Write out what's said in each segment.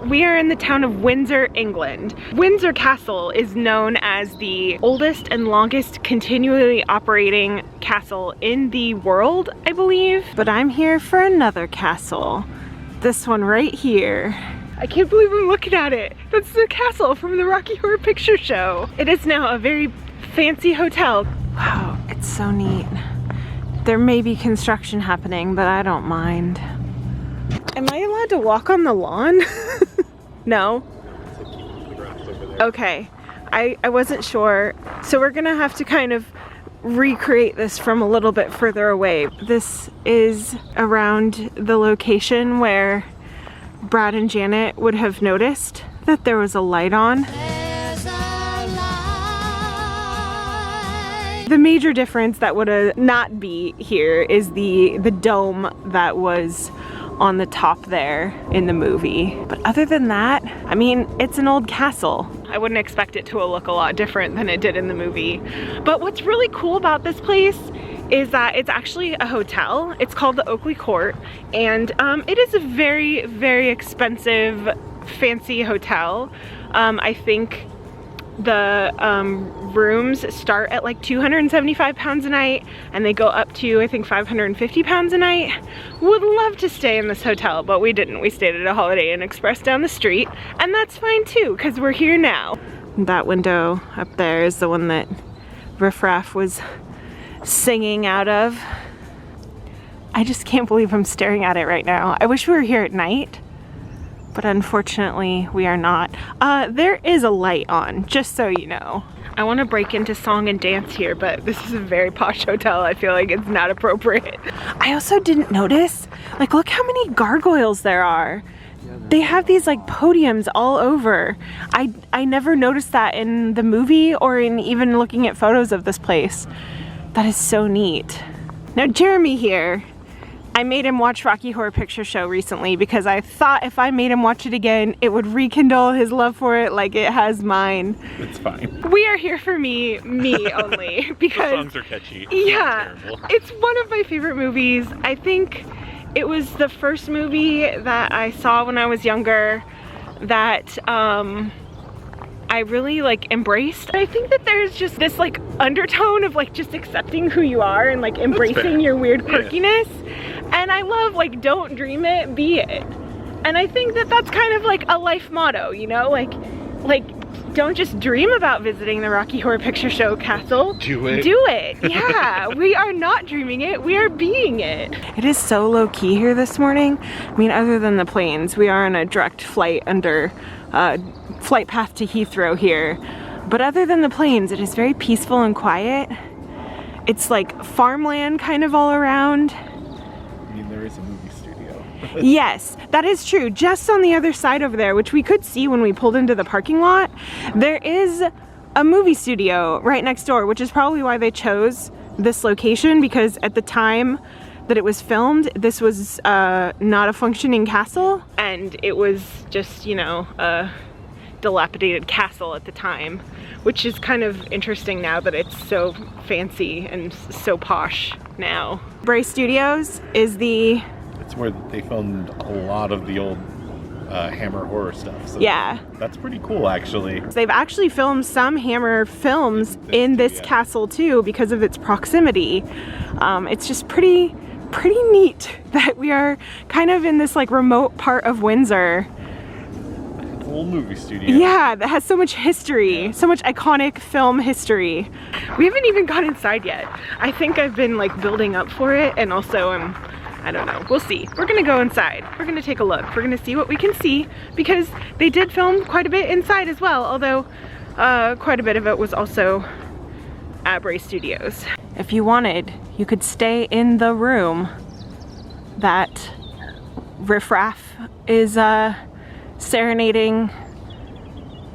we are in the town of Windsor, England. Windsor Castle is known as the oldest and longest continually operating castle in the world, I believe. But I'm here for another castle. This one right here. I can't believe I'm looking at it. That's the castle from the Rocky Horror Picture Show. It is now a very fancy hotel. Wow, it's so neat. There may be construction happening, but I don't mind. Am I allowed to walk on the lawn? No? Okay, I wasn't sure. So we're gonna have to kind of recreate this from a little bit further away. This is around the location where Brad and Janet would have noticed that there was a light on. The major difference that would not be here is the dome that was on the top there in the movie. But other than that, I mean, it's an old castle. I wouldn't expect it to look a lot different than it did in the movie. But what's really cool about this place is that it's actually a hotel. It's called the Oakley Court, and it is a very, very expensive, fancy hotel. I think the rooms start at like 275 pounds a night, and they go up to, I think, 550 pounds a night. Would love to stay in this hotel, but we didn't. We stayed at a Holiday Inn Express down the street, and that's fine too, because we're here now. That window up there is the one that Riff Raff was singing out of. I just can't believe I'm staring at it right now. I wish we were here at night, but unfortunately we are not. There is a light on, just so you know. I want to break into song and dance here, but this is a very posh hotel. I feel like it's not appropriate. I also didn't notice, like, look how many gargoyles there are. They have these like podiums all over. I never noticed that in the movie or in even looking at photos of this place. That is so neat. Now Jeremy here, I made him watch Rocky Horror Picture Show recently because I thought if I made him watch it again, it would rekindle his love for it like it has mine. It's fine. We are here for me only because the songs are catchy. Yeah, it's one of my favorite movies. I think it was the first movie that I saw when I was younger that I really like embraced. I think that there's just this like undertone of like just accepting who you are and like embracing your weird quirkiness. Yeah. And I love like, don't dream it, be it. And I think that that's kind of like a life motto, you know, like don't just dream about visiting the Rocky Horror Picture Show castle. Do it. Do it. Yeah, we are not dreaming it, we are being it. It is so low key here this morning. I mean, other than the planes, we are on a direct flight under flight path to Heathrow here. But other than the planes, it is very peaceful and quiet. It's like farmland kind of all around. I mean, there is a movie studio. Yes, that is true. Just on the other side over there, which we could see when we pulled into the parking lot, there is a movie studio right next door, which is probably why they chose this location, because at the time that it was filmed, this was not a functioning castle, and it was just, you know, a dilapidated castle at the time, which is kind of interesting now that it's so fancy and so posh now. Bray Studios is it's where they filmed a lot of the old Hammer horror stuff. So yeah. That's pretty cool, actually. They've actually filmed some Hammer films in this castle too because of its proximity. It's just pretty neat that we are kind of in this like remote part of Windsor. Old movie studio. Yeah, that has so much history, so much iconic film history. We haven't even gone inside yet. I think I've been like building up for it, and also I don't know, we'll see. We're gonna go inside. We're gonna take a look. We're gonna see what we can see, because they did film quite a bit inside as well, although quite a bit of it was also at Bray Studios. If you wanted, you could stay in the room that Riff Raff is serenading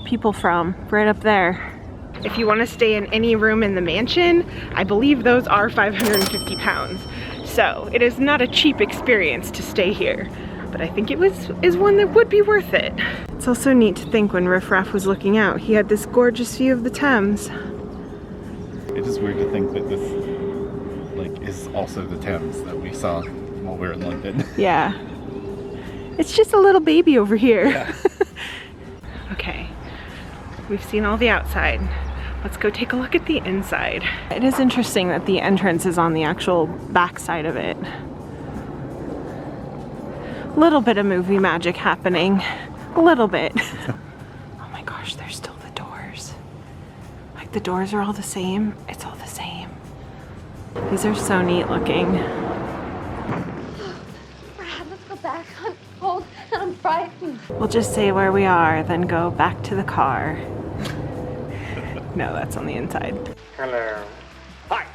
people from, right up there. If you want to stay in any room in the mansion, I believe those are 550 pounds. So it is not a cheap experience to stay here, but I think it is one that would be worth it. It's also neat to think when Riff Raff was looking out, he had this gorgeous view of the Thames. It is weird to think that this like is also the Thames that we saw while we were in London. Yeah. It's just a little baby over here. Yeah. Okay, we've seen all the outside. Let's go take a look at the inside. It is interesting that the entrance is on the actual back side of it. A little bit of movie magic happening. A little bit. Oh my gosh, there's still the doors. Like the doors are all the same. It's all the same. These are so neat looking. Brad, let's go back. I'm cold and I'm frightened. We'll just say where we are, then go back to the car. No, that's on the inside. Hello. Hi,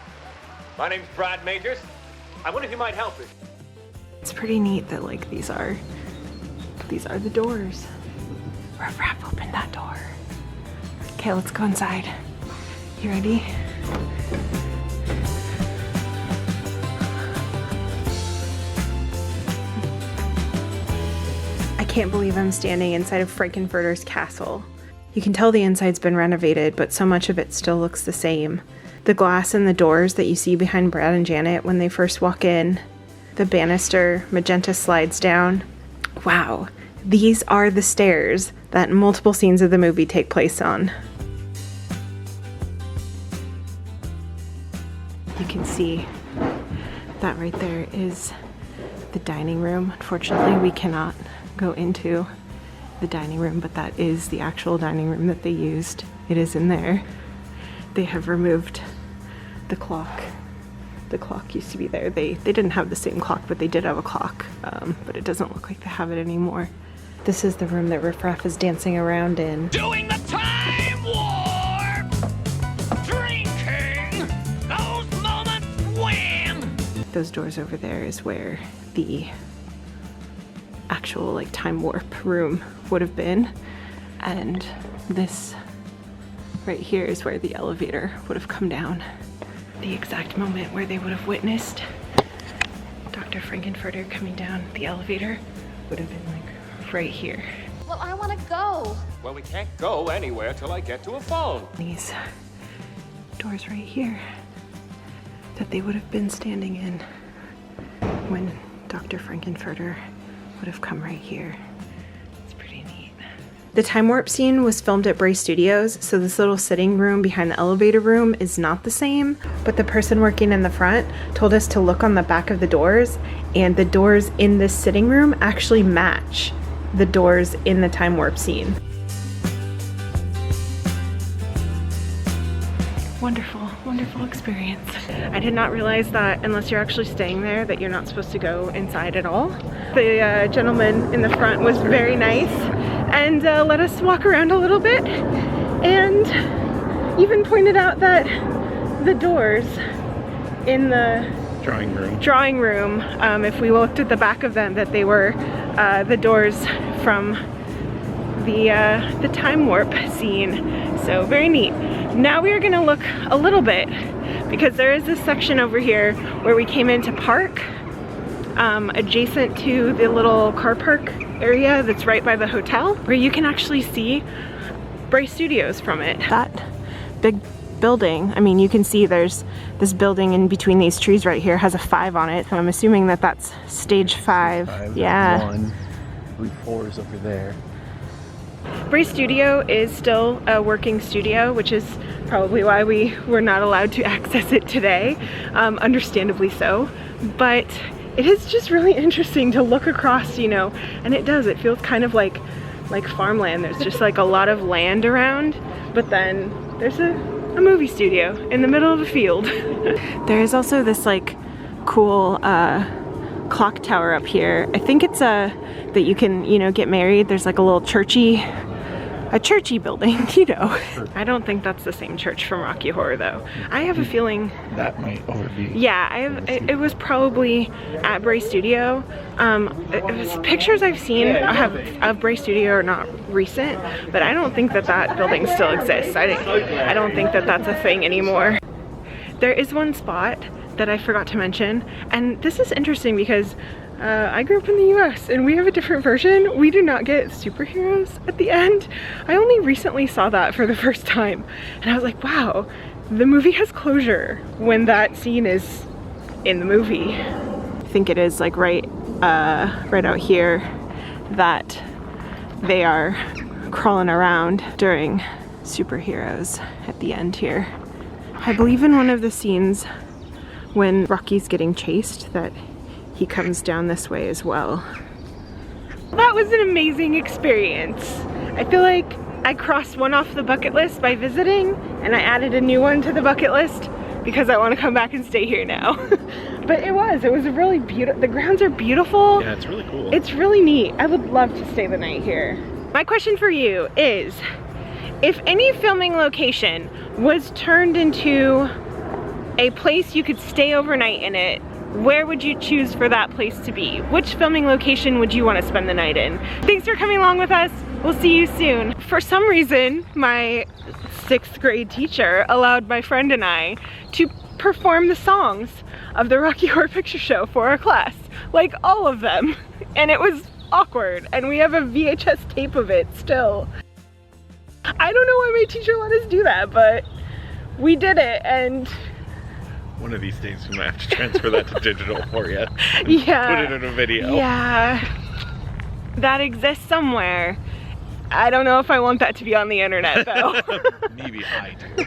my name's Brad Majors. I wonder if you might help me. It's pretty neat that like these are the doors. Riff Raff opened that door. Okay, let's go inside. You ready? I can't believe I'm standing inside of Frankenfurter's castle. You can tell the inside's been renovated, but so much of it still looks the same. The glass in the doors that you see behind Brad and Janet when they first walk in. The banister, magenta slides down. Wow, these are the stairs that multiple scenes of the movie take place on. You can see that right there is the dining room. Unfortunately, we cannot go into the dining room, but that is the actual dining room that they used. It is in there. They have removed the clock. The clock used to be there. They didn't have the same clock, but they did have a clock, but it doesn't look like they have it anymore. This is the room that Riff Raff is dancing around in. Doing the time warp! Drinking those moments when... Those doors over there is where the actual like time warp room would have been, and this right here is where the elevator would have come down. The exact moment where they would have witnessed Dr. Frankenfurter coming down the elevator would have been like right here. Well, I want to go. Well, we can't go anywhere till I get to a phone. These doors right here that they would have been standing in when Dr. Frankenfurter would have come right here. It's pretty neat. The time warp scene was filmed at Bray Studios, so this little sitting room behind the elevator room is not the same, but the person working in the front told us to look on the back of the doors, and the doors in this sitting room actually match the doors in the time warp scene. Wonderful, wonderful experience. I did not realize that unless you're actually staying there that you're not supposed to go inside at all. The gentleman in the front was very nice and let us walk around a little bit, and even pointed out that the doors in the drawing room, if we looked at the back of them, that they were the doors from the time warp scene. So very neat. Now we are gonna look a little bit, because there is this section over here where we came in to park, adjacent to the little car park area that's right by the hotel, where you can actually see Bray Studios from it. That big building, I mean, you can see there's this building in between these trees right here, has a 5 on it, so I'm assuming that that's stage 5. Yeah. 1, 3 floors over there. Bray Studio is still a working studio, which is probably why we were not allowed to access it today, understandably so. But it is just really interesting to look across, you know, and it feels kind of like farmland. There's just like a lot of land around, but then there's a movie studio in the middle of a field. There is also this like cool clock tower up here. I think it's that you can, you know, get married. There's like a little churchy building, you know. I don't think that's the same church from Rocky Horror though. I have a feeling that might overbe. Yeah, it was probably at Bray Studio. Pictures I've seen of Bray Studio are not recent, but I don't think that building still exists. I don't think that that's a thing anymore. There is one spot that I forgot to mention, and this is interesting because I grew up in the US and we have a different version. We do not get superheroes at the end. I only recently saw that for the first time, and I was like, wow, the movie has closure when that scene is in the movie. I think it is like right out here that they are crawling around during Superheroes at the end here. I believe in one of the scenes when Rocky's getting chased that he comes down this way as well. That was an amazing experience. I feel like I crossed one off the bucket list by visiting, and I added a new one to the bucket list because I want to come back and stay here now. But it was a really beautiful, the grounds are beautiful. Yeah, it's really cool. It's really neat. I would love to stay the night here. My question for you is, if any filming location was turned into a place you could stay overnight in it, where would you choose for that place to be? Which filming location would you want to spend the night in? Thanks for coming along with us. We'll see you soon. For some reason, my 6th grade teacher allowed my friend and I to perform the songs of the Rocky Horror Picture Show for our class. Like all of them. And it was awkward. And we have a VHS tape of it still. I don't know why my teacher let us do that, but we did it, and one of these days we might have to transfer that to digital for you. Yeah. Put it in a video. Yeah. That exists somewhere. I don't know if I want that to be on the internet though. Maybe I do.